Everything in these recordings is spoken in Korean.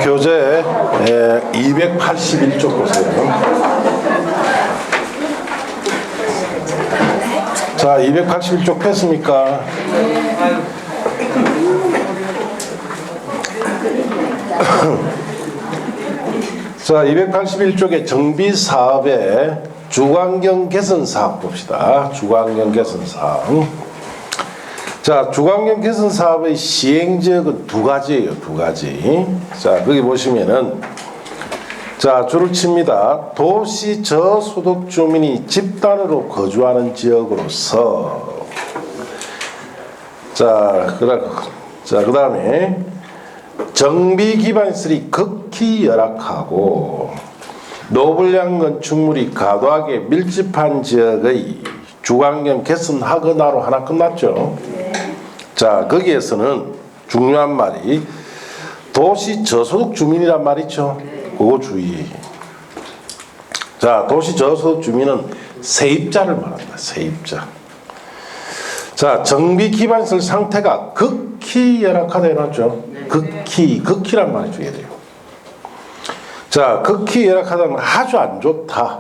교재 281쪽 보세요. 자, 281쪽 폈습니까? 자, 281쪽에 정비사업의 주거환경 개선 사업 봅시다. 주거환경 개선 사업. 자, 주거환경 개선 사업의 시행 지역은 두 가지예요. 두 가지. 자, 거기 보시면은 자, 줄을 칩니다. 도시 저소득 주민이 집단으로 거주하는 지역으로서 자, 그 다음에 정비 기반시설이 극히 열악하고 노블량 건축물이 과도하게 밀집한 지역의 주거환경 개선하거나로 하나 끝났죠. 자, 거기에서는 중요한 말이 도시 저소득 주민이란 말이죠. 그거 주의. 자, 도시 저소득 주민은 세입자를 말한다. 세입자. 자, 정비 기반시설 상태가 극히 열악하다 해놨죠. 극히란 말이 줘야 돼요. 자, 극히 열악하다면 아주 안 좋다.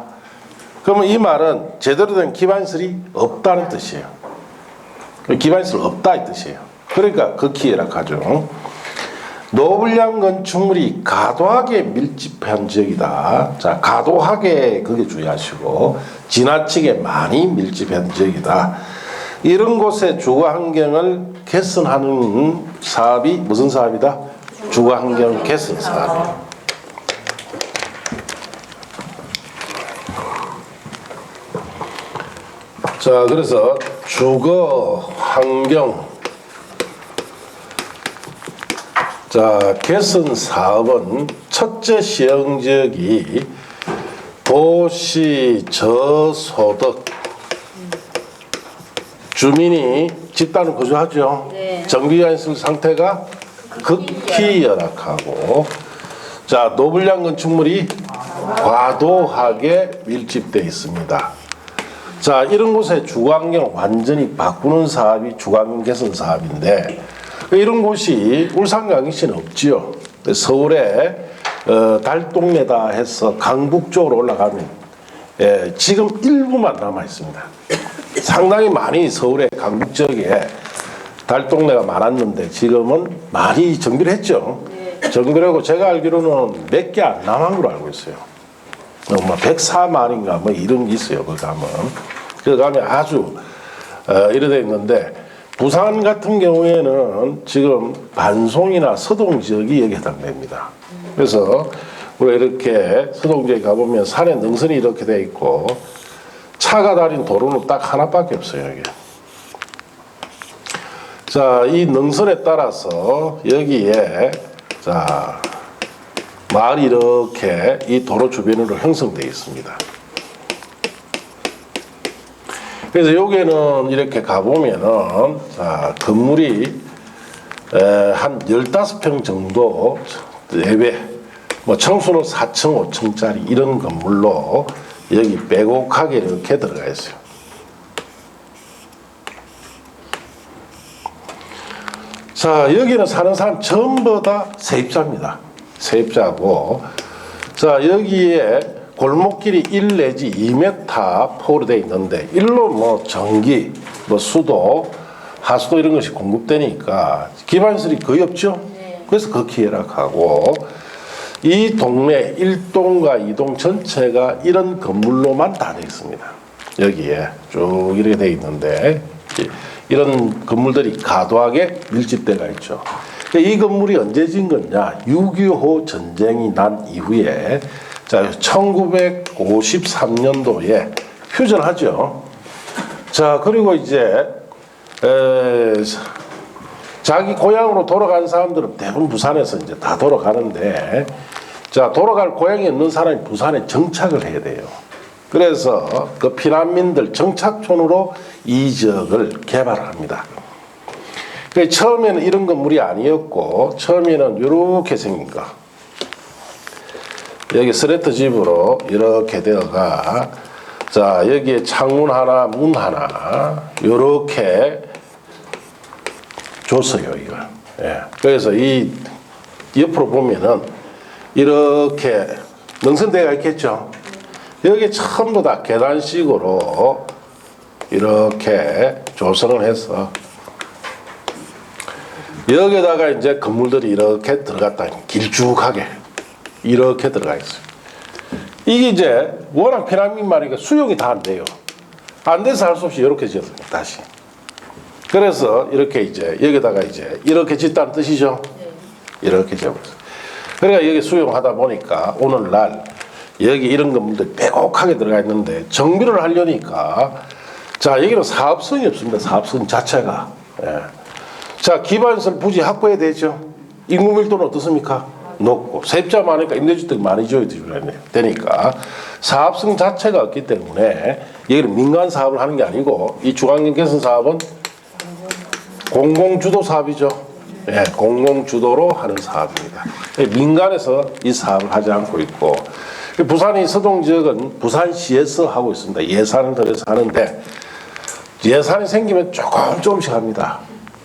그러면 이 말은 제대로 된 기반시설이 없다는 뜻이에요. 기반시설 없다 이 뜻이에요. 그러니까 극히 열악하죠. 노블량 건축물이 과도하게 밀집한 지역이다. 자, 과도하게 그게 주의하시고 지나치게 많이 밀집한 지역이다. 이런 곳의 주거환경을 개선하는 사업이 무슨 사업이다? 주거환경 개선 사업이에요. 자, 그래서 주거환경 자, 개선 사업은 첫째 시행 지역이 도시 저소득 주민이 집단을 거주하죠. 네. 정비기반시설 상태가 극히 열악하고 자, 노블량 건축물이 과도하게 밀집되어 있습니다. 자, 이런 곳의 주거환경을 완전히 바꾸는 사업이 주거환경 개선 사업인데 이런 곳이 울산광역시는 없지요. 서울에 달동네다 해서 강북 쪽으로 올라가면 지금 일부만 남아 있습니다. 상당히 많이 서울의 강북 지역에 달동네가 많았는데 지금은 많이 정비를 했죠. 정비를 하고 제가 알기로는 몇 개 안 남은 걸로 알고 있어요. 뭐 104만인가 뭐 이런 게 있어요. 거기 가면. 거기 가면 아주 이래 있는데 부산 같은 경우에는 지금 반송이나 서동 지역이 여기에 해당됩니다. 그래서 우리가 이렇게 서동 지역에 가보면 산에 능선이 이렇게 돼 있고 차가 다닌 도로는 딱 하나밖에 없어요. 여기. 자, 이 능선에 따라서 여기에 자 마을이 이렇게 이 도로 주변으로 형성되어 있습니다. 그래서 여기는 이렇게 가보면은 자, 건물이 한 15평 정도 예배 뭐 청수는 4층 5층짜리 이런 건물로 여기 빼곡하게 이렇게 들어가 있어요. 자, 여기는 사는 사람 전부 다 세입자입니다. 세입자고 자, 여기에 골목길이 1 내지 2m 폭으로 되어 있는데 일로 뭐 전기, 뭐 수도, 하수도 이런 것이 공급되니까 기반시설이 거의 없죠. 그래서 극히 열악하고 이 동네 1동과 2동 전체가 이런 건물로만 다 되어 있습니다. 여기에 쭉 이렇게 되어 있는데 이런 건물들이 과도하게 밀집되어 있죠. 이 건물이 언제 지은 거냐? 6.25 전쟁이 난 이후에 자, 1953년도에 휴전하죠. 자, 그리고 이제 자기 고향으로 돌아간 사람들은 대부분 부산에서 이제 다 돌아가는데 자, 돌아갈 고향에 있는 사람이 부산에 정착을 해야 돼요. 그래서 그 피난민들 정착촌으로 이 지역을 개발합니다. 처음에는 이런 건물이 아니었고 처음에는 이렇게 생긴 거 여기 스레트 집으로 이렇게 되어가 자, 여기에 창문 하나 문 하나 이렇게 줬어요. 이걸. 예. 그래서 이 옆으로 보면은 이렇게 능선대가 있겠죠. 여기 전부 다 계단식으로 이렇게 조성을 해서 여기다가 이제 건물들이 이렇게 들어갔다 길쭉하게 이렇게 들어가 있어요. 이게 이제 워낙 피라미드 말이니까 수용이 다 안 돼요. 안 돼서 할 수 없이 이렇게 지었습니다. 다시. 그래서 이렇게 이제 여기다가 이제 이렇게 짓다는 뜻이죠. 이렇게 지어버렸어요. 그러니까 여기 수용하다 보니까 오늘날 여기 이런 건물들이 빼곡하게 들어가 있는데 정비를 하려니까 자 여기는 사업성이 없습니다. 사업성 자체가. 예. 자 기반시설 부지 확보해야 되죠. 인구 밀도는 어떻습니까? 높고 세입자 많으니까 임대주택 많이 지어야 되니까 사업성 자체가 없기 때문에 여기는 민간 사업을 하는 게 아니고 이 중앙경 개선 사업은 공공주도 사업이죠. 예, 공공주도로 하는 사업입니다. 민간에서 이 사업을 하지 않고 있고 부산의 서동 지역은 부산시에서 하고 있습니다. 예산을 들여서 하는데 예산이 생기면 조금씩 합니다.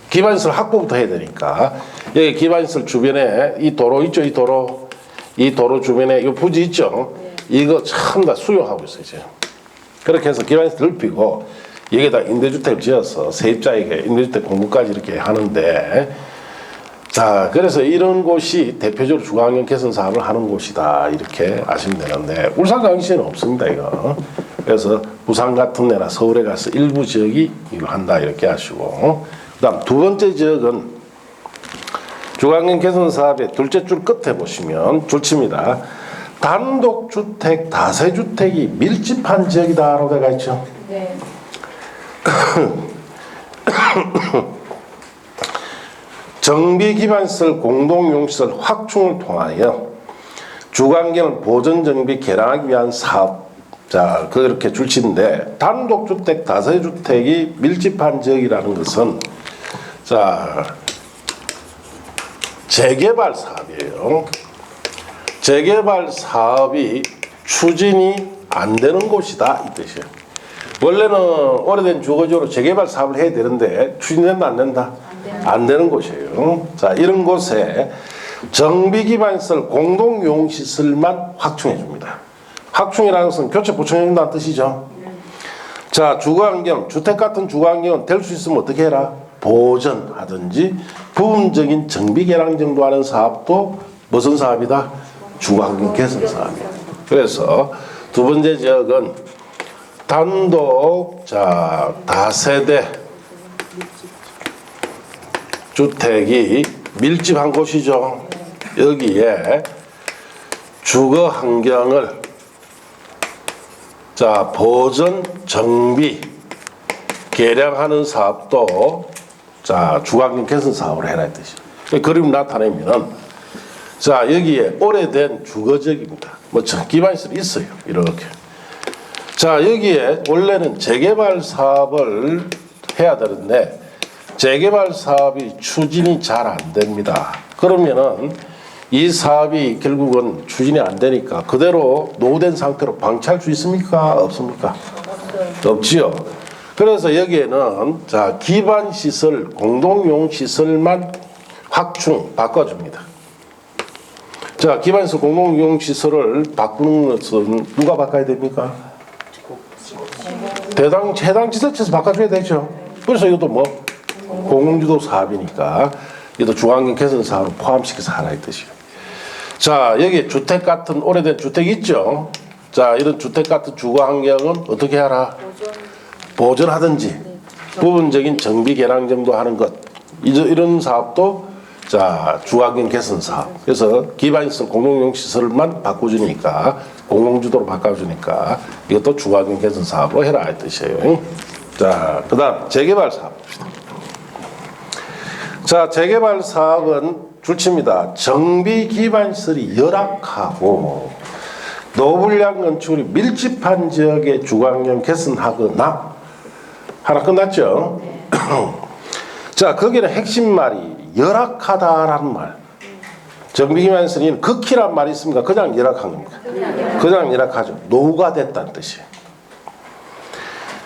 기반시설 확보부터 해야 되니까 여기 기반시설 주변에 이 도로 있죠. 이 도로 주변에 이 부지 있죠. 이거 전부 다 수용하고 있어요. 지금. 그렇게 해서 기반시설 넓히고 여기다 임대주택을 지어서 세입자에게 임대주택 공급까지 이렇게 하는데 자 그래서 이런 곳이 대표적으로 중앙경 개선 사업을 하는 곳이다 이렇게 아시면 되는데 울산광역시는 없습니다 이거. 그래서 부산 같은 데나 서울에 가서 일부 지역이 이걸 한다 이렇게 하시고 그다음 두 번째 지역은 중앙경 개선 사업의 둘째 줄 끝에 보시면 줄칩니다. 단독주택, 다세주택이 밀집한 지역이다라고 되어 있죠. 네. 정비기반시설 공동용시설 확충을 통하여 주관경을 보존정비 개량하기 위한 사업. 자, 그렇게 줄치는데 단독주택, 다세주택이 밀집한 지역이라는 것은 자 재개발 사업이에요. 재개발 사업이 추진이 안 되는 곳이다 이 뜻이에요. 원래는 오래된 주거지로 재개발 사업을 해야 되는데 추진된다 안 된다? 안 되는 곳이에요. 자 이런 곳에 정비기반시설 공동용시설만 확충해 줍니다. 확충이라는 것은 교체 보충해 준다는 뜻이죠. 자 주거환경, 주택 같은 주거환경은 될 수 있으면 어떻게 해라? 보전하든지 부분적인 정비 개량 정도 하는 사업도 무슨 사업이다? 주거환경 개선 사업이에요. 그래서 두 번째 지역은 단독 자 다세대 주택이 밀집한 곳이죠. 여기에 주거 환경을 자 보전 정비 개량하는 사업도 자 주거환경 개선 사업을 해라 이 뜻이에요. 그림 나타내면은 자 여기에 오래된 주거지역입니다. 뭐 기반시설이 있어요. 이렇게. 자 여기에 원래는 재개발 사업을 해야 되는데 재개발 사업이 추진이 잘 안 됩니다. 그러면은 이 사업이 결국은 추진이 안 되니까 그대로 노후된 상태로 방치할 수 있습니까? 없습니까? 없지요. 그래서 여기에는 자 기반시설 공동용시설만 확충 바꿔줍니다. 자 기반시설 공동용시설을 바꾸는 것은 누가 바꿔야 됩니까? 해당 지자체에서 바꿔줘야 되죠. 그래서 이것도 뭐 공공주도 사업이니까 이것도 중앙경 개선 사업을 포함시켜서 하라 이 뜻이에요. 자 여기 주택 같은 오래된 주택 있죠. 자 이런 주택 같은 주거 환경은 어떻게 하라? 보존하든지 부분적인 정비 개량 정도 하는 것 이런 사업도 자 주거환경 개선 사업. 그래서 기반시설 공동용시설만 바꿔주니까 공공주도로 바꿔주니까 이것도 주거환경 개선 사업을 해라 이 뜻이에요. 자 그다음 재개발 사업 봅시다. 자 재개발 사업은 줄칩니다. 정비 기반시설이 열악하고 노불량 건축물이 밀집한 지역에 주거환경 개선하거나 하나 끝났죠. 자 거기는 핵심 말이 열악하다라는 말. 정비기반시설이 극히란 말이 있습니까? 그냥 열악한 겁니까? 그냥 열악하죠. 노후가 됐다는 뜻이에요.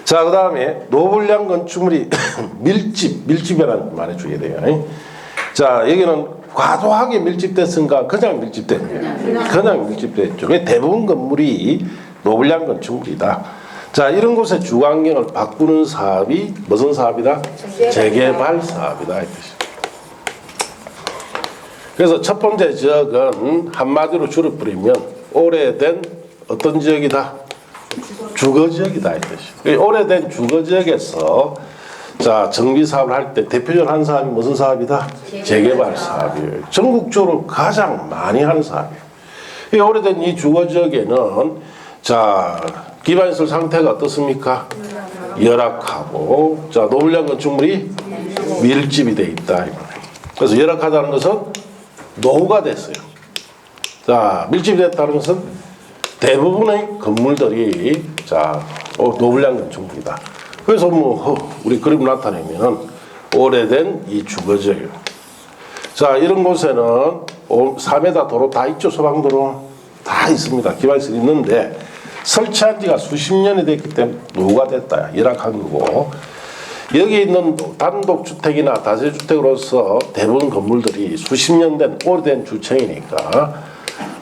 자 그 다음에 노불량 건축물이 밀집이라는 말해 줘야 돼요. 자 여기는 과도하게 밀집됐은가? 그냥 밀집됐네요. 그냥 밀집됐죠. 대부분 건물이 노블량 건축물이다. 자, 이런 곳의 주거환경을 바꾸는 사업이 무슨 사업이다? 재개발 사업이다 이 뜻입니다. 그래서 첫 번째 지역은 한마디로 줄여버리면 오래된 어떤 지역이다? 주거지역이다 이 뜻이에요. 오래된 주거지역에서 자, 정비 사업을 할 때 대표적으로 하는 사업이 무슨 사업이다? 재개발 사업이에요. 전국적으로 가장 많이 하는 사업이에요. 이 오래된 이 주거지역에는 자, 기반시설 상태가 어떻습니까? 열악하고 자, 노블량 건축물이 밀집이 돼 있다. 그래서 열악하다는 것은 노후가 됐어요. 자, 밀집이 됐다는 것은 대부분의 건물들이 자, 노블량 건축물이다. 그래서 우리 그림 나타내면은 오래된 이 주거지역. 자, 이런 곳에는 4m 도로 다 있죠. 소방도로 다 있습니다. 기반시설이 있는데 설치한 지가 수십 년이 됐기 때문에 노후가 됐다. 열악한 거고, 여기 있는 단독주택이나 다세주택으로서 대부분 건물들이 수십 년 된 오래된 주택이니까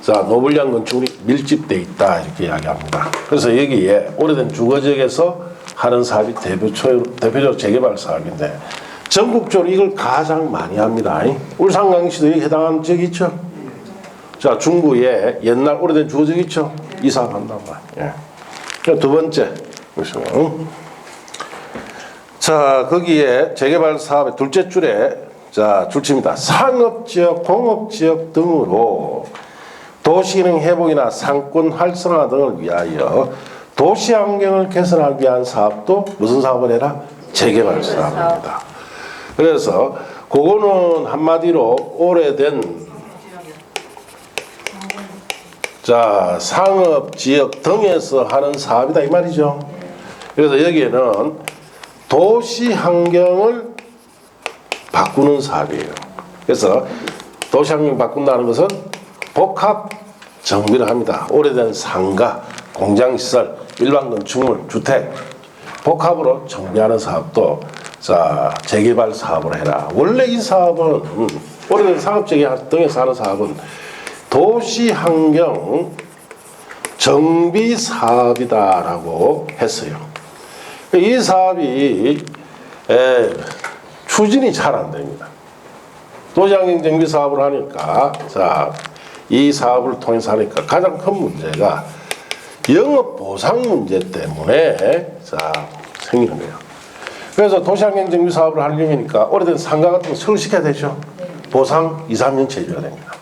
자, 노블량 건축물이 밀집돼 있다 이렇게 이야기합니다. 그래서 여기에 오래된 주거지역에서 하는 사업이 대표적으로 재개발 사업인데 전국적으로 이걸 가장 많이 합니다. 울산 강시도 여기 해당하는 지역이 있죠. 자, 중구에 옛날 오래된 주거지역 있죠. 이 사업 한단 말이에요. 예. 두 번째 보시면 자, 거기에 재개발 사업의 둘째 줄에 자, 줄칩니다. 상업지역, 공업지역 등으로 도시기능 회복이나 상권 활성화 등을 위하여 도시 환경을 개선하기 위한 사업도 무슨 사업을 해라? 재개발 사업입니다. 그래서 그거는 한마디로 오래된 자, 상업지역 등에서 하는 사업이다 이 말이죠. 그래서 여기에는 도시 환경을 바꾸는 사업이에요. 그래서 도시 환경을 바꾼다는 것은 복합 정비를 합니다. 오래된 상가, 공장시설, 일반 건축물, 주택 복합으로 정비하는 사업도 자, 재개발 사업을 해라. 원래 이 사업은 오래된 상업지역 등에서 하는 사업은 도시환경 정비 사업이다라고 했어요. 이 사업이 추진이 잘 안 됩니다. 도시환경 정비 사업을 하니까 자, 이 사업을 통해서 하니까 가장 큰 문제가 영업 보상 문제 때문에 자, 생기는 거예요. 그래서 도시환경 정비 사업을 하려니까 오래된 상가 같은 거 설치시켜야 되죠. 보상 2, 3년치 해줘야 됩니다.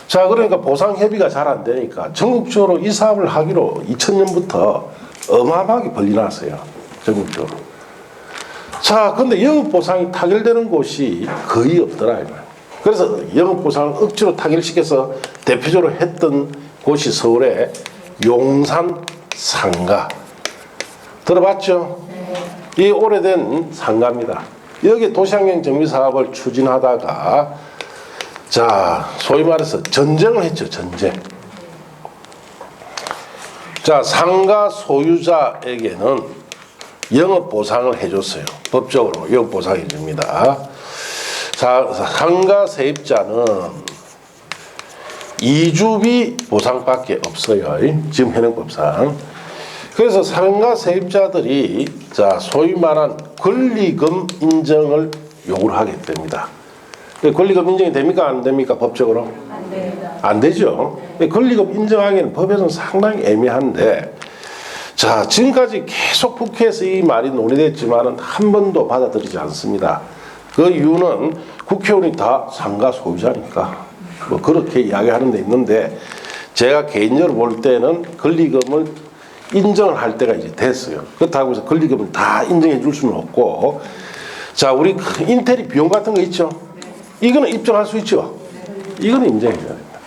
자, 그러니까 보상 협의가 잘 안 되니까 전국적으로 이 사업을 하기로 2000년부터 어마어마하게 벌리 났어요. 전국적으로. 자, 근데 영업보상이 타결되는 곳이 거의 없더라. 그래서 영업보상을 억지로 타결시켜서 대표적으로 했던 곳이 서울의 용산 상가. 들어봤죠? 이 오래된 상가입니다. 여기 도시환경 정비 사업을 추진하다가 자, 소위 말해서 전쟁을 했죠. 전쟁. 자, 상가 소유자에게는 영업보상을 해줬어요. 법적으로 영업보상해 줍니다. 자, 상가 세입자는 이주비 보상밖에 없어요. 지금 현행법상. 그래서 상가 세입자들이 자, 소위 말한 권리금 인정을 요구를 하게 됩니다. 권리금 인정이 됩니까? 안 됩니까? 법적으로? 안 됩니다. 안 되죠. 권리금 인정하기는 법에서는 상당히 애매한데 자, 지금까지 계속 국회에서 이 말이 논의됐지만 한 번도 받아들이지 않습니다. 그 이유는 국회의원이 다 상가 소유자니까 뭐 그렇게 이야기하는 데 있는데 제가 개인적으로 볼 때는 권리금을 인정을 할 때가 이제 됐어요. 그렇다고 해서 권리금을 다 인정해 줄 수는 없고 자, 우리 인테리어 비용 같은 거 있죠. 이거는 입증할 수 있죠. 이거는 인정해 줘야 됩니다.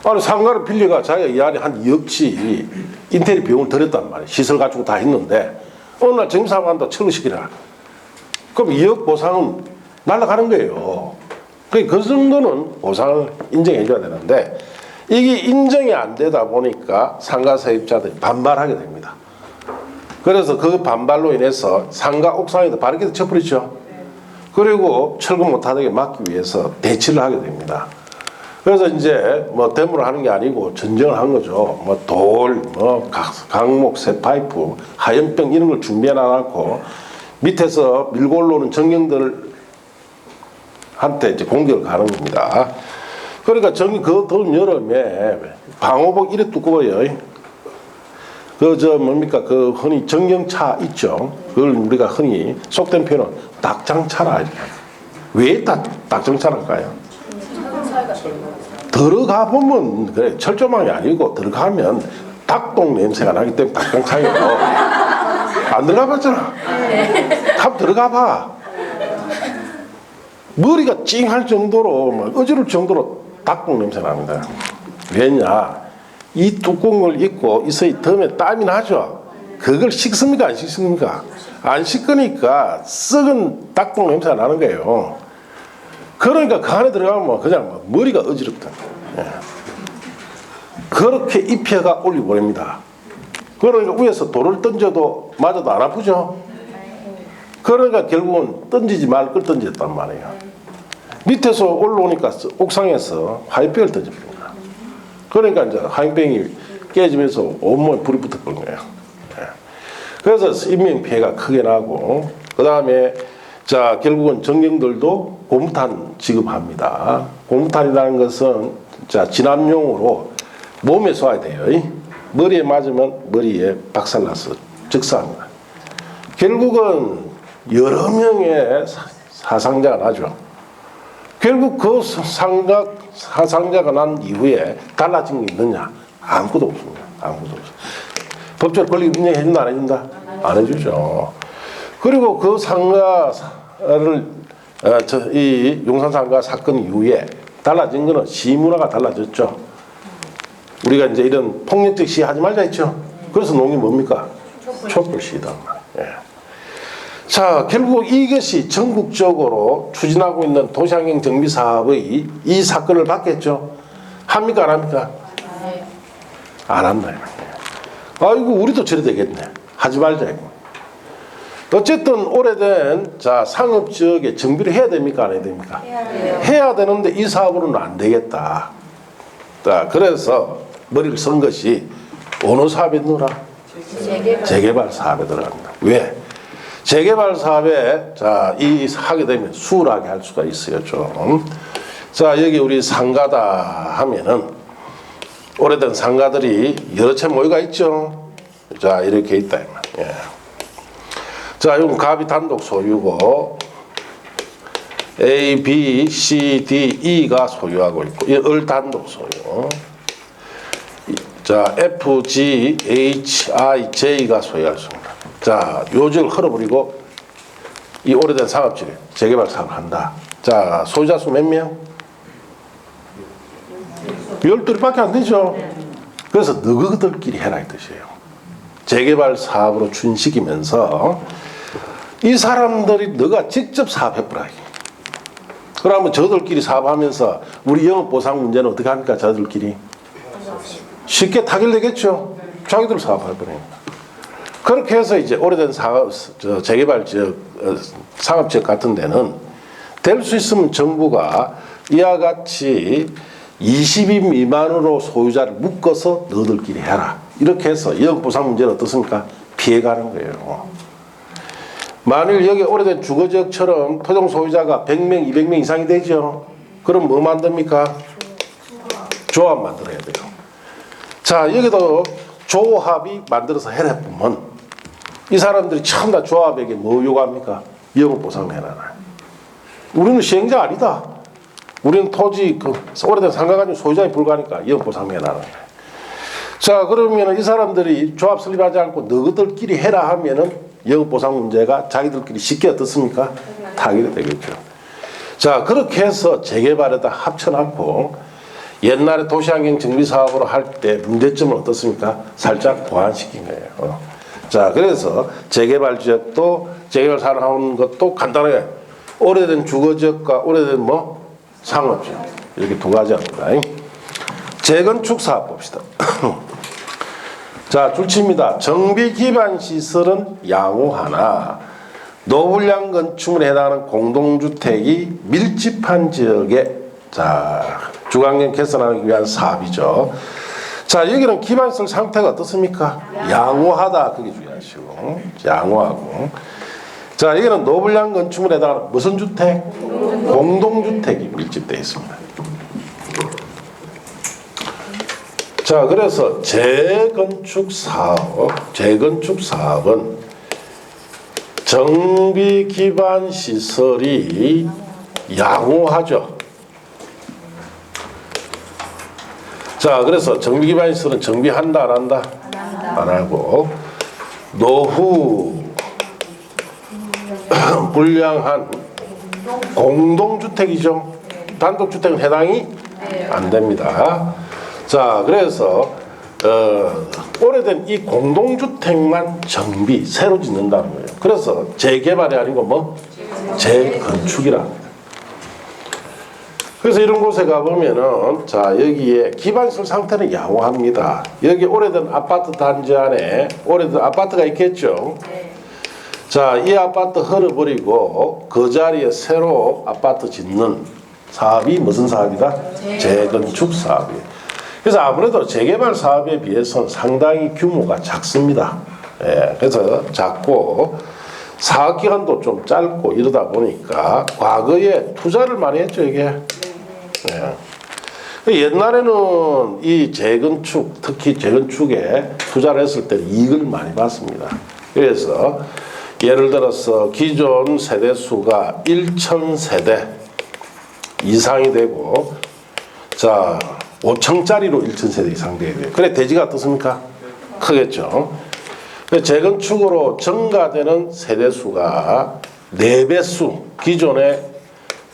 아니, 상가를 빌려가 자기가 이 안에 한 2억치 인테리어 비용을 들였단 말이에요. 시설 갖추고 다 했는데 어느 날 정비사업 한다 철거시키라. 그럼 2억 보상은 날아가는 거예요. 그 정도는 보상을 인정해 줘야 되는데 이게 인정이 안 되다 보니까 상가 세입자들이 반발하게 됩니다. 그래서 그 반발로 인해서 상가 옥상에다 바리케이트 쳐버리죠. 그리고 철거 못하게 막기 위해서 대치를 하게 됩니다. 그래서 이제 뭐 데모를 하는 게 아니고 전쟁을 한 거죠. 뭐 돌, 뭐 강목, 쇠파이프, 하연병 이런 걸 준비해 놔놓고 밑에서 밀고 올라오는 정령들한테 이제 공격을 가는 겁니다. 그러니까 그 더운 여름에 방호복 이래 두꺼워요. 뭡니까 흔히 정경차 있죠. 그걸 우리가 흔히 속된 표현은 닭장차라 이렇게. 왜 닭장차랄까요? 들어가 보면 그래 철조망이 아니고 들어가면 닭똥 냄새가 나기 때문에 닭장차이고 안 들어가 봤잖아. 한번 들어가 봐. 머리가 찡할 정도로 막 어지러울 정도로 닭똥 냄새 납니다. 왜냐? 이 뚜껑을 입고 있어야 덤에 땀이 나죠. 그걸 식습니까 안 식습니까? 안 식으니까 썩은 닭똥 냄새가 나는 거예요. 그러니까 그 안에 들어가면 그냥 머리가 어지럽다. 예. 그렇게 입혀가 올려버립니다. 그러니까 위에서 돌을 던져도 맞아도 안 아프죠. 그러니까 결국은 던지지 말 걸 던졌단 말이에요. 밑에서 올라오니까 옥상에서 화염병을 던집니다. 그러니까 이제 화염병이 깨지면서 온몸에 불이 붙었던 거예요. 예. 그래서 인명피해가 크게 나고 그 다음에 자 결국은 정령들도 고무탄 지급합니다. 고무탄이라는 것은 자 진압용으로 몸에 쏴야 돼요. 머리에 맞으면 머리에 박살나서 즉사합니다. 결국은 여러 명의 사상자가 나죠. 결국 그 사상자가 난 이후에 달라진 게 있느냐? 아무것도 없습니다. 아무것도 없어요. 법적으로 권리 인정해준다 안 해준다? 안 해주죠. 그리고 그 상가를 이 용산 상가 사건 이후에 달라진 거는 시문화가 달라졌죠. 우리가 이제 이런 폭력적 시 하지 말자 했죠. 그래서 농이 뭡니까? 촛불시위다. 예. 자, 결국 이것이 전국적으로 추진하고 있는 도시환경 정비 사업의 이 사건을 받겠죠. 합니까 안 합니까? 안 한다. 아이고 우리도 저래 되겠네. 하지 말자 이거. 어쨌든 오래된 자 상업지역에 정비를 해야 됩니까 안 해야 됩니까? 해야 되는데 이 사업으로는 안 되겠다. 자 그래서 머리를 쓴 것이 어느 사업에 넣어라? 재개발 사업에 들어갑니다. 왜? 재개발 사업에 자 이 하게 되면 수월하게 할 수가 있어요 좀. 자 여기 우리 상가다 하면은 오래된 상가들이 여러 채 모여가 있죠. 자 이렇게 있다. 예. 자, 이건 갑이 단독 소유고 A, B, C, D, E가 소유하고 있고 이 을 단독 소유. 자, F, G, H, I, J가 소유할 수 있습니다. 자, 요지를 헐어버리고 이 오래된 상업지에 재개발 사업을 한다. 자, 소유자 수 몇 명? 12밖에 안 되죠. 그래서 너희들끼리 해라 이 뜻이에요. 재개발 사업으로 준시키면서 이 사람들이 너가 직접 사업해보라. 그러면 저들끼리 사업하면서 우리 영업보상 문제는 어떻게 합니까? 저들끼리 쉽게 타결되겠죠. 자기들 사업할 거니까. 그렇게 해서 이제 오래된 재개발 지역, 상업지역 같은 데는 될 수 있으면 정부가 이와 같이 20인 미만으로 소유자를 묶어서 너희들끼리 해라. 이렇게 해서 영업보상 문제는 어떻습니까? 피해가는 거예요. 만일 여기 오래된 주거지역처럼 토종 소유자가 100명, 200명 이상이 되죠. 그럼 뭐 만듭니까? 조합 만들어야 돼요. 자, 여기도 조합이 만들어서 해라 보면 이 사람들이 처음 다 조합에게 뭐 요구합니까? 영업보상을 해놔라. 우리는 시행자 아니다. 우리는 토지 오래된 상가 가지고 소유자에 불과하니까 영업보상을 해놔라. 자, 그러면 이 사람들이 조합 설립하지 않고 너희들끼리 해라 하면은 영업보상 문제가 자기들끼리 쉽게 어떻습니까? 타결이 되겠죠. 자, 그렇게 해서 재개발에다 합쳐놓고 옛날에 도시환경 정비 사업으로 할 때 문제점은 어떻습니까? 살짝 보완시킨 거예요. 자, 그래서 재개발 지역도 재개발 사업하는 것도 간단하게 오래된 주거지역과 오래된 상업지역 이렇게 두 가지 합니다. 재건축 사업 봅시다. 자, 줄치입니다. 정비 기반 시설은 양호하나 노불량 건축물에 해당하는 공동주택이 밀집한 지역에 자 주거환경 개선하기 위한 사업이죠. 자 여기는 기반시설 상태가 어떻습니까? 양호하다 그게 중요하시고 양호하고 자 여기는 노불량 건축물에 해당하는 무슨 주택? 공동주택이 밀집되어 있습니다. 자 그래서 재건축 사업은 정비 기반 시설이 양호하죠. 자 그래서 정비 기반 시설은 정비한다 안 한다? 안 하고 노후 불량한 공동주택이죠. 단독주택은 해당이 안 됩니다. 자 그래서 오래된 이 공동주택만 정비 새로 짓는다는 거예요. 그래서 재개발이 아니고 뭐 재건축이라. 그래서 이런 곳에 가보면은 자 여기에 기반시설 상태는 양호합니다. 여기 오래된 아파트 단지 안에 오래된 아파트가 있겠죠. 자 이 아파트 헐어버리고 그 자리에 새로 아파트 짓는 사업이 무슨 사업이다? 재건축 사업이에요. 그래서 아무래도 재개발 사업에 비해서는 상당히 규모가 작습니다. 예, 그래서 작고 사업기간도 좀 짧고 이러다 보니까 과거에 투자를 많이 했죠 이게. 예. 옛날에는 이 재건축 특히 재건축에 투자를 했을 때는 이익을 많이 봤습니다. 그래서 예를 들어서 기존 세대수가 1,000세대 이상이 되고 자 5층짜리로 1,000세대 이상 돼야 돼요. 그래 대지가 어떻습니까? 크겠죠. 재건축으로 증가되는 세대수가 4배수 기존에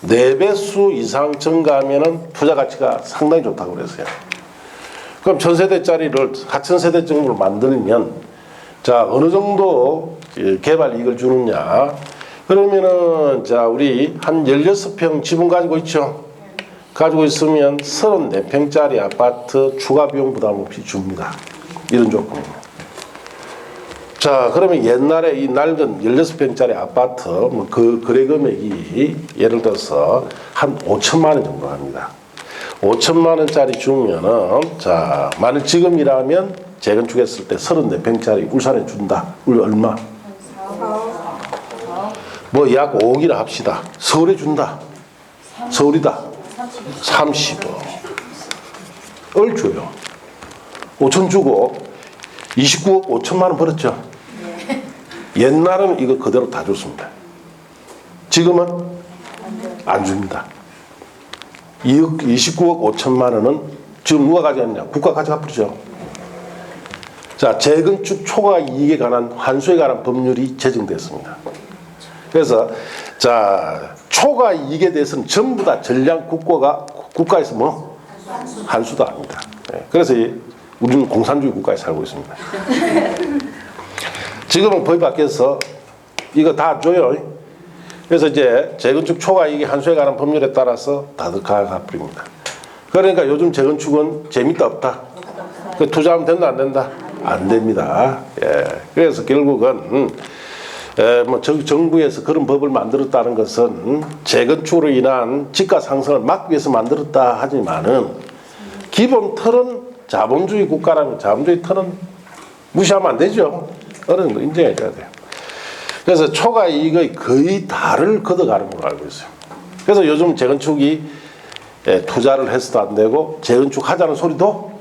4배수 이상 증가하면은 투자 가치가 상당히 좋다고 그랬어요. 그럼 1,000세대짜리를 4,000세대 정도로 만들면 자 어느 정도 개발 이익을 주느냐? 그러면은 자 우리 한 16평 지분 가지고 있죠. 가지고 있으면 34평짜리 아파트 추가 비용 부담 없이 줍니다. 이런 조건입니다. 자 그러면 옛날에 이 낡은 16평짜리 아파트 그 거래 금액이 예를 들어서 한 5천만 원 정도 합니다. 5천만 원짜리 주면은 자 만일 지금이라면 재건축했을 때 34평짜리 울산에 준다. 얼마? 뭐 약 5억이라 합시다. 서울에 준다. 서울이다. 30억. 을 줘요. 5천 주고 29억 5천만 원 벌었죠. 옛날은 이거 그대로 다 줬습니다. 지금은 안 줍니다. 29억 5천만 원은 지금 누가 가져갔냐? 국가 가져가 버리죠. 자, 재건축 초과 이익에 관한 환수에 관한 법률이 제정됐습니다. 그래서 자 초과 이익에 대해서는 전부 다 전량 국가에서 뭐 환수도 합니다. 그래서 우리는 공산주의 국가에 살고 있습니다. 지금은 법 밖에서 이거 다 줘요. 그래서 이제 재건축 초과 이익 환수에 관한 법률에 따라서 다들 가버립니다. 그러니까 요즘 재건축은 재밌다 없다. 그 투자하면 된다 안 된다? 안 됩니다. 예. 그래서 결국은 뭐 정부에서 그런 법을 만들었다는 것은 재건축으로 인한 지가 상승을 막기 위해서 만들었다 하지만은 기본 틀은 자본주의 국가라면 자본주의 틀은 무시하면 안 되죠. 어느 정도 인정해 줘야 돼요. 그래서 초과 이익의 거의 다를 걷어가는 걸로 알고 있어요. 그래서 요즘 재건축이 투자를 해서도 안 되고 재건축 하자는 소리도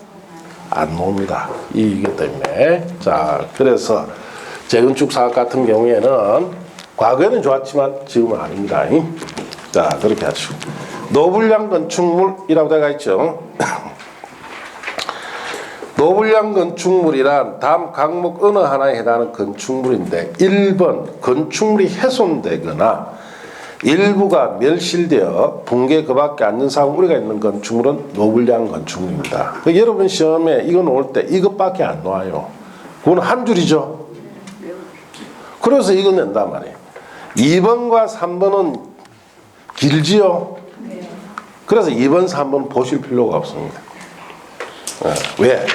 안 나옵니다. 이기 때문에. 자, 그래서 재건축 사업 같은 경우에는 과거에는 좋았지만 지금은 아닙니다. 자, 그렇게 하시고. 노불량 건축물이라고 되어 있죠. 노불량 건축물이란 다음 항목 어느 하나에 해당하는 건축물인데 1번 건축물이 훼손되거나 일부가 멸실되어 붕괴 그 밖에 안전사고 우려가 있는 건축물은 노불량 건축물입니다. 여러분 시험에 이거 나올 때 이것밖에 안 나와요. 그건 한 줄이죠. 그래서 이거 낸단 말이에요. 2번과 3번은 길지요. 그래서 2번, 3번 보실 필요가 없습니다. 왜?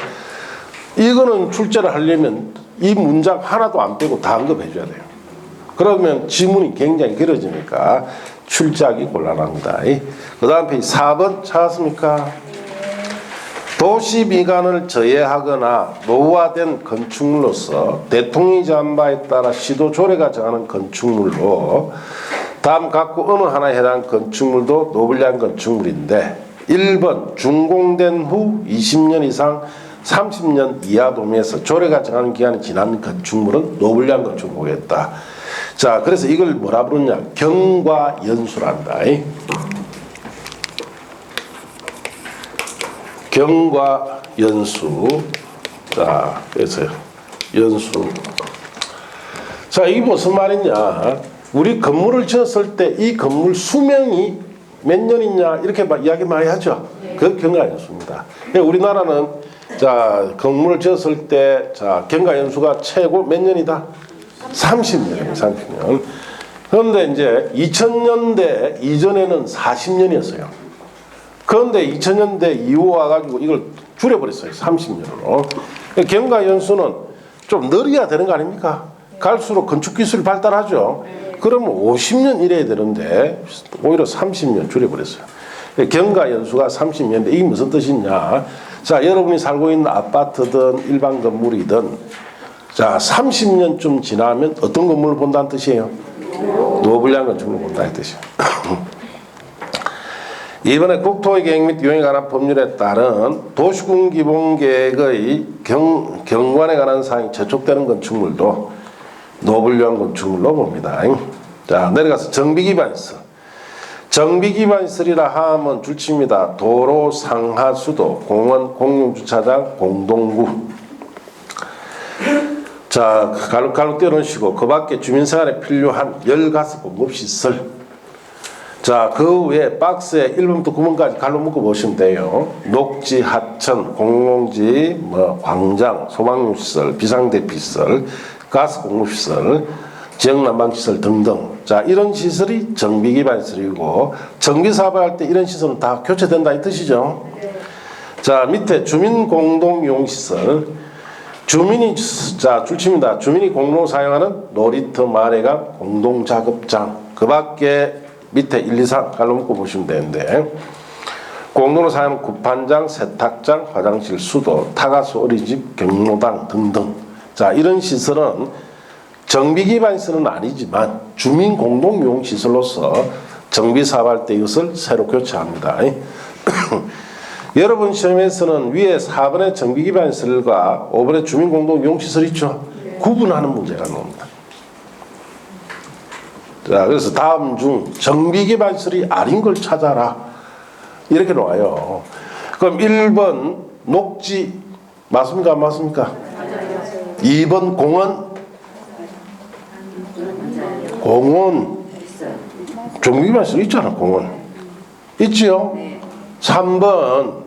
이거는 출제를 하려면 이 문장 하나도 안 빼고 다 언급해 줘야 돼요. 그러면 지문이 굉장히 길어지니까 출제하기 곤란합니다. 그 다음 페이지 4번 찾았습니까? 도시 미관을 저해하거나 노후화된 건축물로서 대통령이 정한 바에 따라 시도 조례가 정하는 건축물로 다음 각구 어느 하나에 해당하는 건축물도 노블리한 건축물인데 1번 준공된 후 20년 이상 30년 이하 도면에서 조례가 정하는 기한이 지난 건축물은 노블리한 건축물을 보겠다. 자, 그래서 이걸 뭐라 부르냐? 경과연수란다. 경과연수. 자, 그래서 연수. 자, 이게 무슨 말이냐? 우리 건물을 지었을 때 이 건물 수명이 몇 년이냐 이렇게 이야기 많이 하죠. 그 경과연수입니다. 우리나라는 자, 건물을 지었을 때 자, 경과연수가 최고 몇 년이다? 30년이에요. 30년. 그런데 이제 2000년대 이전에는 40년이었어요. 그런데 2000년대 이후 와가지고 이걸 줄여버렸어요. 30년으로. 경과연수는 좀 늘어야 되는 거 아닙니까? 갈수록 건축기술이 발달하죠. 그러면 50년 이래야 되는데 오히려 30년 줄여버렸어요. 경과연수가 30년인데 이게 무슨 뜻이냐? 자, 여러분이 살고 있는 아파트든 일반 건물이든 자, 30년쯤 지나면 어떤 건물을 본다는 뜻이에요? 노블리한 건축물을 본다는 뜻이에요. 이번에 국토의 계획 및 유형에 관한 법률에 따른 도시군 기본계획의 경관에 관한 사항이 저촉되는 건축물도 노블리한 건축물로 봅니다. 자, 내려가서 정비기반시설. 정비기반시설이라 하면 줄칩니다. 도로, 상하수도, 공원, 공용주차장, 공동구. 자, 갈록갈록 떼어놓으시고 그 밖에 주민생활에 필요한 열가스 공급시설. 자, 그 외에 박스에 1번부터 9번까지 갈로 묶어 보시면 돼요. 녹지, 하천, 공공지, 광장, 소방시설, 비상대피시설, 가스 공급시설, 지역난방시설 등등. 자, 이런 시설이 정비기반시설이고 정비사업을 할 때 이런 시설은 다 교체된다 이 뜻이죠. 자, 밑에 주민공동이용시설. 주민이 자 줄칩니다. 주민이 공동으로 사용하는 놀이터, 마레강, 공동작업장. 그 밖에 밑에 1, 2, 3 갈로 묶어 보시면 되는데 공동으로 사용하는 구판장, 세탁장, 화장실, 수도, 타가수, 어린이집, 경로당 등등. 자, 이런 시설은 정비기반시설은 아니지만 주민공동이용시설로서 정비사업할 때 이것을 새로 교체합니다. 여러분 시험에서는 위에 4번의 정비기반시설과 5번의 주민공동이용시설 있죠? 구분하는 문제가 나옵니다. 자, 그래서 다음 중 정비기반시설이 아닌 걸 찾아라 이렇게 나와요. 그럼 1번 녹지 맞습니까? 안 맞습니까? 2번 공원. 공원 정비기반시설 있잖아. 공원 있지요? 3번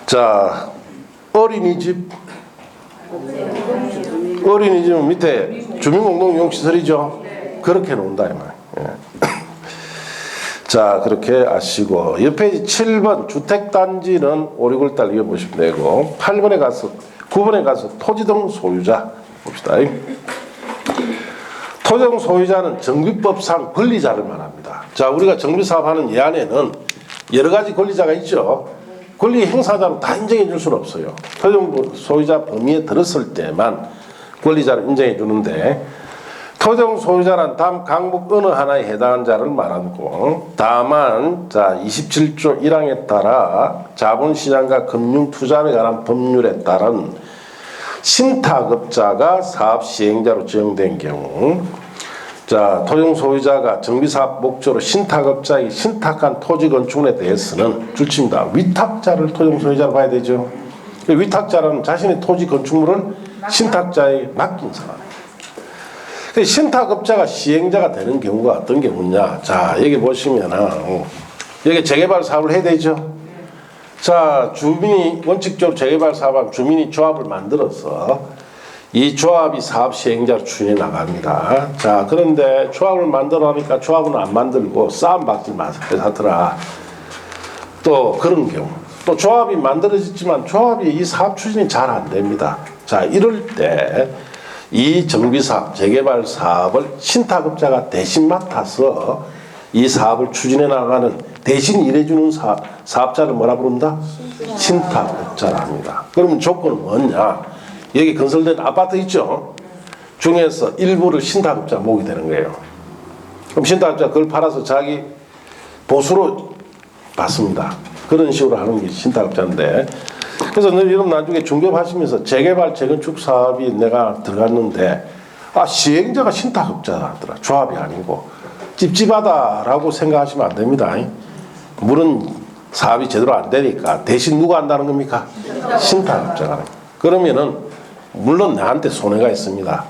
자, 어린이집. 어린이집은 밑에 주민공동이용시설이죠. 그렇게 놓는다 이 말. 자, 그렇게 아시고 옆에 7번 주택단지는 5, 6월달 이어보시면 되고 8번에 가서 9번에 가서 토지 등 소유자 봅시다. 토지 등 소유자는 정비법상 권리자를 말합니다. 자, 우리가 정비사업하는 이 안에는 여러 가지 권리자가 있죠. 권리 행사자로 다 인정해 줄 수는 없어요. 토지 등 소유자 범위에 들었을 때만 권리자를 인정해 주는데 토지 등 소유자란 다음 강목 어느 하나에 해당하는 자를 말하고 다만 자 27조 1항에 따라 자본시장과 금융투자에 관한 법률에 따른 신탁업자가 사업시행자로 지정된 경우 자, 토지 소유자가 정비사업 목적으로 신탁업자의 신탁한 토지 건축물에 대해서는 줄칩니다. 위탁자를 토지 소유자로 봐야 되죠. 위탁자는 자신의 토지 건축물을 신탁자에게 맡긴 사람. 신탁업자가 시행자가 되는 경우가 어떤 경우냐. 자, 여기 보시면은 여기 재개발 사업을 해야 되죠. 자, 주민이 원칙적으로 재개발 사업하면 주민이 조합을 만들어서 이 조합이 사업 시행자로 추진해 나갑니다. 자, 그런데 조합을 만들어 하니까 조합은 안 만들고 싸움 받지 마세요. 또 그런 경우. 또 조합이 만들어졌지만 조합이 이 사업 추진이 잘 안 됩니다. 자, 이럴 때 이 정비사업, 재개발 사업을 신탁업자가 대신 맡아서 이 사업을 추진해 나가는, 대신 일해주는 사업자를 뭐라 부른다? 신탁업자라 합니다. 그러면 조건은 뭐냐? 여기 건설된 아파트 있죠? 중에서 일부를 신탁업자가 모으게 되는 거예요. 그럼 신탁업자가 그걸 팔아서 자기 보수로 받습니다. 그런 식으로 하는 게 신탁업자인데, 그래서 여러분 나중에 중개하시면서 재개발, 재건축 사업이 내가 들어갔는데, 시행자가 신탁업자더라. 조합이 아니고. 찝찝하다라고 생각하시면 안 됩니다. 물은 사업이 제대로 안 되니까 대신 누가 한다는 겁니까? 신탁업자가. 그러면은 물론 나한테 손해가 있습니다.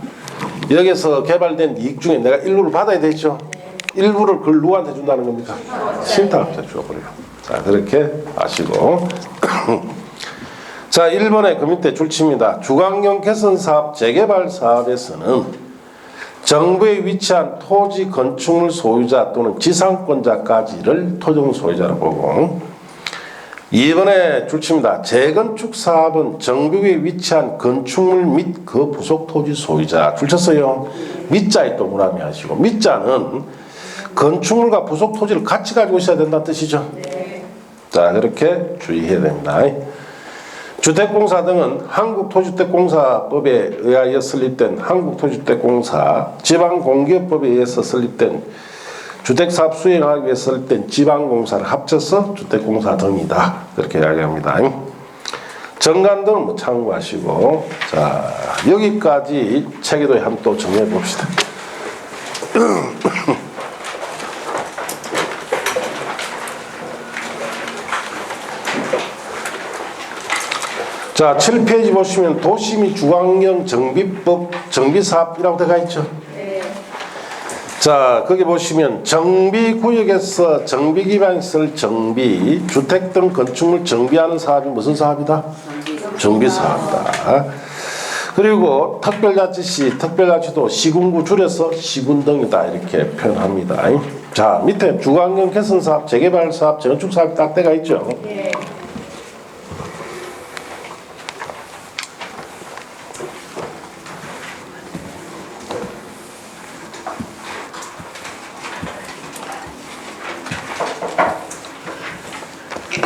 여기서 개발된 이익 중에 내가 일부를 받아야 되죠. 일부를 그걸 누구한테 준다는 겁니까? 신탁업자 줘버려요. 자, 그렇게 아시고. 자, 1번에 그 밑에 줄칩니다. 주거환경 개선 사업, 재개발 사업에서는 정부에 위치한 토지 건축물 소유자 또는 지상권자까지를 토종 소유자로 보고, 2번에 줄칩니다. 재건축 사업은 정부에 위치한 건축물 및 그 부속 토지 소유자. 줄쳤어요. 밑자에 또 무람히 하시고, 밑자는 건축물과 부속 토지를 같이 가지고 있어야 된다는 뜻이죠. 자, 그렇게 주의해야 됩니다. 주택공사 등은 한국토지주택공사법에 의하여 설립된 한국토지주택공사, 지방공기업법에 의해서 설립된 주택사업 수행하기 위해 설립된 지방공사를 합쳐서 주택공사 등이다. 그렇게 이야기합니다. 정관 등은 뭐 참고하시고, 자, 여기까지 체계도에 한번 또 정리해 봅시다. 자, 7페이지 보시면 도시 및 주거환경 정비법 정비사업이라고 들어가 있죠. 네. 자, 거기 보시면 정비구역에서 정비기반시설 정비, 주택 등 건축물 정비하는 사업이 무슨 사업이다? 정비사업이다. 그리고 특별자치시, 특별자치도 시군구 줄여서 시군등이다 이렇게 표현합니다. 자, 밑에 주거환경 개선사업, 재개발사업, 재건축사업 딱 때가 있죠. 네.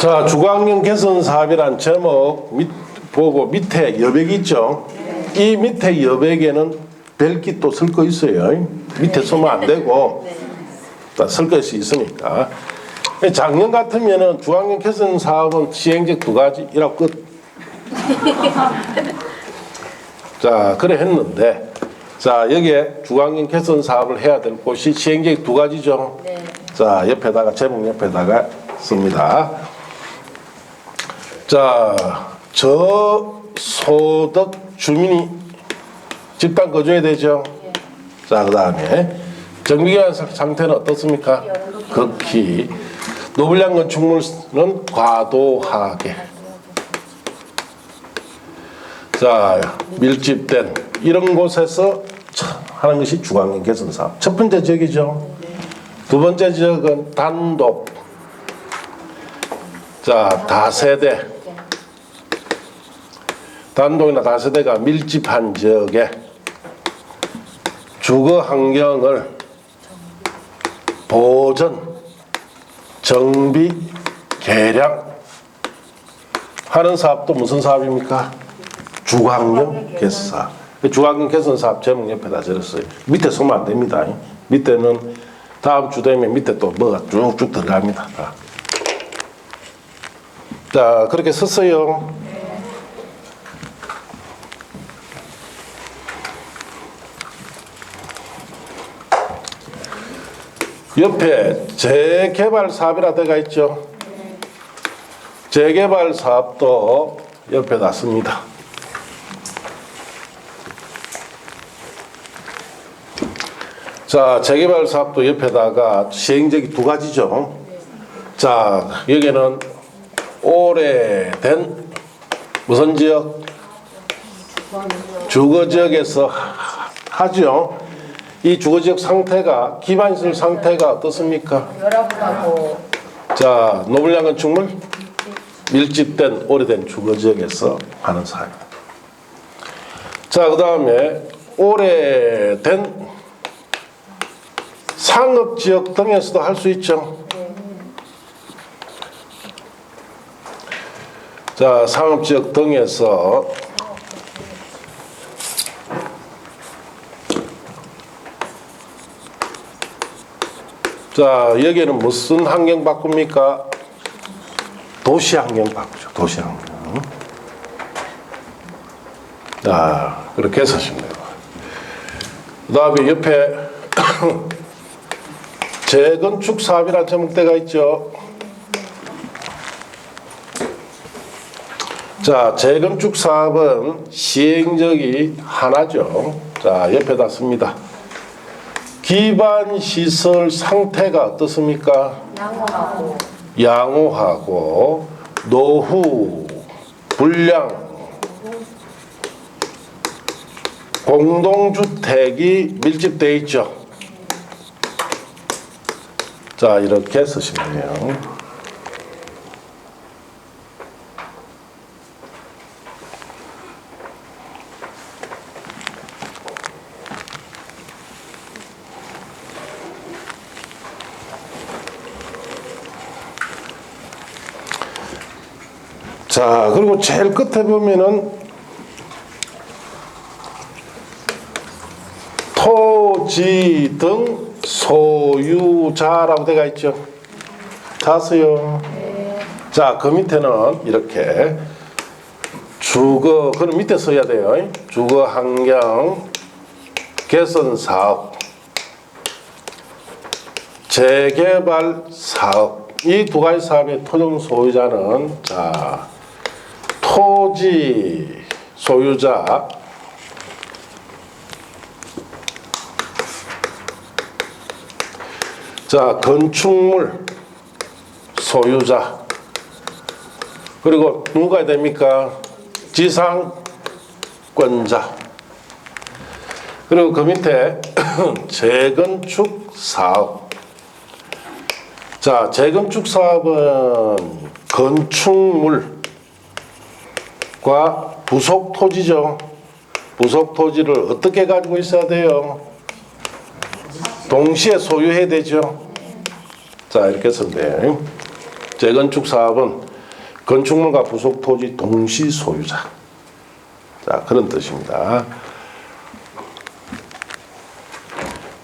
자, 주거환경 개선 사업이란 제목 보고 밑에 여백이 있죠. 이 밑에 여백에는 별기 또 쓸 거 있어요. 밑에 쓰면 안 되고 쓸 것이 있으니까. 작년 같으면은 주거환경 개선 사업은 시행적 2가지라고 끝. 자, 그래 했는데, 자, 여기에 주거환경 개선 사업을 해야 될 곳이 시행적 2가지죠. 자, 옆에다가 제목 옆에다가 씁니다. 자, 저소득 주민이 집단 거주해야 되죠. 자, 그 다음에 정비기반 상태는 어떻습니까? 극히. 노블량 건축물은 과도하게. 자, 밀집된 이런 곳에서 하는 것이 주거환경 개선 사업. 첫 번째 지역이죠. 두 번째 지역은 단독. 자, 다세대. 단독이나 다세대가 밀집한 지역에 주거 환경을 보전, 정비, 개량 하는 사업도 무슨 사업입니까? 주거환경 개선 사업. 주거환경 개선 사업 제목 옆에다 적었어요. 밑에 쓰면 안 됩니다. 밑에는 다음 주 되면 밑에 또 뭐가 쭉쭉 들어갑니다. 자, 그렇게 썼어요. 옆에 재개발 사업이라 되어 있죠. 재개발 사업도 옆에 놨습니다. 자, 재개발 사업도 옆에다가 시행적이 2가지죠. 자, 여기는 오래된 무슨 지역? 주거지역에서 하죠. 이 주거지역 상태가, 기반시설 상태가 어떻습니까? 열악하고. 자, 노블량 건축물 밀집된 오래된 주거지역에서 하는 사업입니다. 자, 그 다음에 오래된 상업지역 등에서도 할 수 있죠. 자, 상업지역 등에서 자, 여기에는 무슨 환경 바꿉니까? 도시 환경 바꾸죠. 도시 환경. 자, 그렇게 쓰시면 돼요. 그 다음에 옆에 재건축 사업이라는 제목대가 있죠. 자, 재건축 사업은 시행적이 하나죠. 자, 옆에다 씁니다. 기반 시설 상태가 어떻습니까? 양호하고 노후, 불량, 공동주택이 밀집되어 있죠. 자, 이렇게 쓰시면 돼요. 자, 그리고 제일 끝에 보면은 토지 등 소유자라고 되어 있죠. 다스요. 자, 그 밑에는 이렇게 주거, 그럼 밑에 써야 돼요. 주거 환경 개선 사업, 재개발 사업. 이 두 가지 사업의 토종 소유자는 자, 토지 소유자, 자, 건축물 소유자, 그리고 누가 됩니까? 지상권자. 그리고 그 밑에 재건축 사업. 자, 재건축 사업은 건축물과 부속 토지죠. 부속 토지를 어떻게 가지고 있어야 돼요? 동시에 소유해야 되죠. 자, 이렇게 쓰면 돼요. 재건축 사업은 건축물과 부속 토지 동시 소유자. 자, 그런 뜻입니다.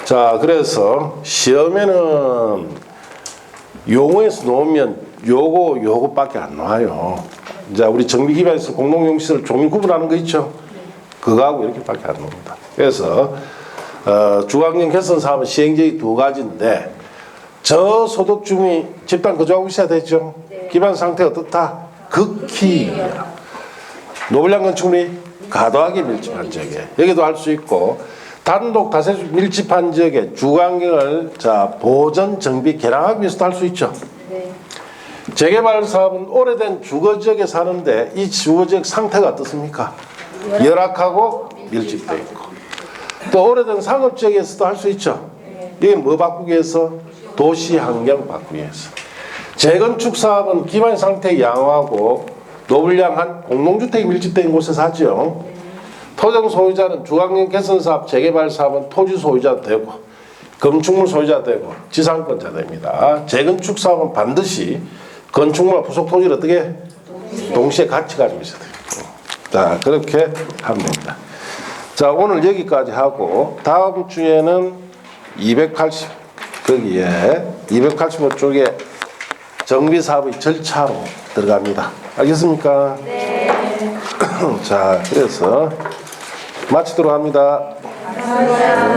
자, 그래서 시험에는 용어에서 놓으면 요거밖에 안 나와요. 이제 우리 정비기반에서 공동용시설 종류 구분하는 거 있죠. 그거하고 이렇게밖에 안 나옵니다. 그래서 주거환경 개선 사업은 시행적이 두 가지인데 저소득 주민이 집단 거주하고 있어야 되죠. 기반 상태가 어떻다? 극히 노블량 건축물이 과도하게 밀집한 지역에 여기도 할 수 있고, 단독 다세대 밀집한 지역에 주거환경을 자, 보전, 정비, 개량하기 위해서도 할 수 있죠. 재개발 사업은 오래된 주거지역에 사는데 이 주거지역 상태가 어떻습니까? 열악하고 밀집되어 있고, 또 오래된 상업지역에서도 할 수 있죠. 이게 뭐 바꾸기 위해서? 도시 환경 바꾸기 위해서. 재건축 사업은 기반 상태 양호하고 노블량한 공동주택이 밀집된 곳에서 하죠. 토종 소유자는 주거환경 개선 사업, 재개발 사업은 토지 소유자 되고 건축물 소유자 되고 지상권자 됩니다. 재건축 사업은 반드시 건축물과 부속 토지를 어떻게 동시에 같이 가지고 있어야 돼요. 자, 그렇게 하면 됩니다. 자, 오늘 여기까지 하고 다음 주에는 280 거기에 285쪽에 정비사업의 절차로 들어갑니다. 알겠습니까? 네. 자, 그래서 마치도록 합니다. 감사합니다.